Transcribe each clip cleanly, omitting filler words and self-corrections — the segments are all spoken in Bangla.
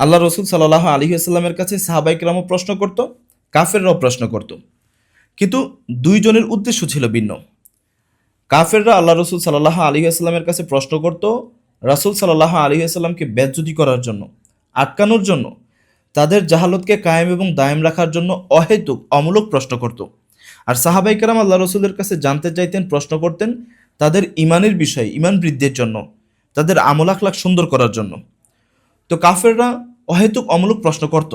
আল্লাহ রসুল সাল্লাহ আলাইহি আসাল্লামের কাছে সাহাবায়ে কেরামও প্রশ্ন করত, কাফেররাও প্রশ্ন করত, কিন্তু দুইজনের উদ্দেশ্য ছিল ভিন্ন। কাফেররা আল্লাহ রসুল সাল্লাহ আলাইহি আসাল্লামের কাছে প্রশ্ন করত রাসূল সাল্লাহ আলাইহি আসাল্লামকে বেজ্জতি করার জন্য, আটকানোর জন্য, তাদের জাহালতকে কায়েম এবং দায়েম রাখার জন্য অহেতুক অমূলক প্রশ্ন করত। আর সাহাবায়ে কেরাম আল্লাহ রসুলের কাছে জানতে চাইতেন, প্রশ্ন করতেন তাদের ইমানের বিষয়ে, ইমান বৃদ্ধির জন্য, তাদের আমল আখলাক সুন্দর করার জন্য। তো কাফেররা অহেতুক অমূলক প্রশ্ন করত,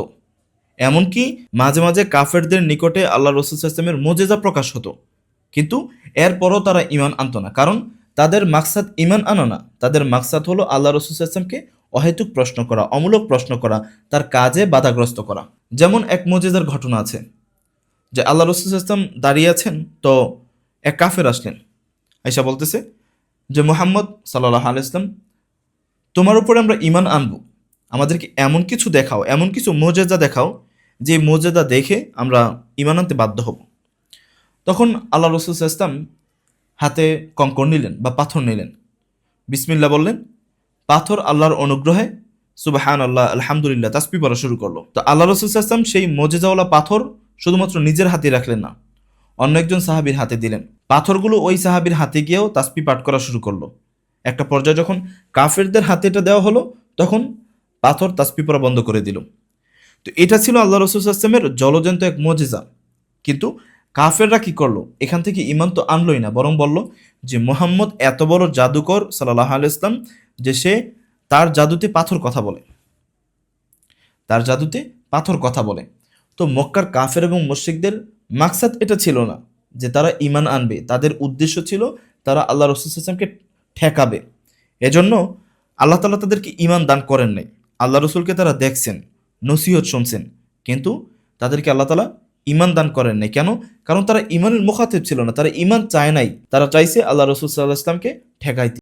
এমনকি মাঝে মাঝে কাফেরদের নিকটে আল্লাহ রসুল ইসলামের মোজেজা প্রকাশ হতো, কিন্তু এরপরও তারা ইমান আনত না, কারণ তাদের মাকসাদ ইমান আনা না, তাদের মাকসাদ হলো আল্লাহ রসুল ইসলামকে অহেতুক প্রশ্ন করা, অমূলক প্রশ্ন করা, তার কাজে বাধাগ্রস্ত করা। যেমন এক মোজেজার ঘটনা আছে যে আল্লাহ রসুল ইসলাম দাঁড়িয়ে আছেন, তো এক কাফের আসলেন, আইসা বলতেছে যে মুহাম্মদ সাল্লাহ আলাইসলাম, তোমার উপরে আমরা ইমান আনবো, আমাদেরকে এমন কিছু দেখাও, এমন কিছু মোজেজা দেখাও যে মোজেজা দেখে আমরা ইমান আনতে বাধ্য হব। তখন আল্লাহ রসুল ইসলাম হাতে কঙ্কর নিলেন বা পাথর নিলেন, বিসমিল্লাহ বললেন, পাথর আল্লাহর অনুগ্রহে সুবহান আল্লাহ আলহামদুলিল্লাহ তাসবিহ পড়া শুরু করলো। তো আল্লাহ রসুল ইসলাম সেই মোজেজাওয়ালা পাথর শুধুমাত্র নিজের হাতে রাখলেন না, অন্য একজন সাহাবীর হাতে দিলেন। পাথরগুলো ওই সাহাবীর হাতে গিয়েও তাসবিহ পাঠ করা শুরু করলো। একটা পর্যায়ে যখন কাফেরদের হাতে এটা দেওয়া হলো, তখন পাথর তাসবিহ পড়া বন্ধ করে দিল। তো এটা ছিল আল্লাহ রসুল ইসলামের জলজন্ত এক মোজেজা। কিন্তু কাফেররা কি করলো, এখান থেকে ইমান তো আনলোই না, বরং বলল যে মুহাম্মদ এত বড় জাদুকর সাল্লাল্লাহু আলাইহি ইসলাম যে সে তার জাদুতে পাথর কথা বলে, তার জাদুতে পাথর কথা বলে। তো মক্কার কাফের এবং মুশরিকদের মাকসাদ এটা ছিল না যে তারা ইমান আনবে, তাদের উদ্দেশ্য ছিল তারা আল্লাহ রসুল ইসলামকে ঠেকাবে। এজন্য আল্লাহ তাআলা তাদেরকে ইমান দান করেন নাই। আল্লাহ রসুলকে তারা দেখছেন, নসিহত শুনছেন, কিন্তু তাদেরকে আল্লাহ তাআলা ইমান দান করেন নাই। কেন? কারণ তারা ইমানের মুখাতিব ছিল না, তারা ইমান চায় নাই, তারা চাইছে আল্লাহ রসুল সাল্লাল্লাহু আলাইহি ওয়াসাল্লামকে ঠেকাইতে।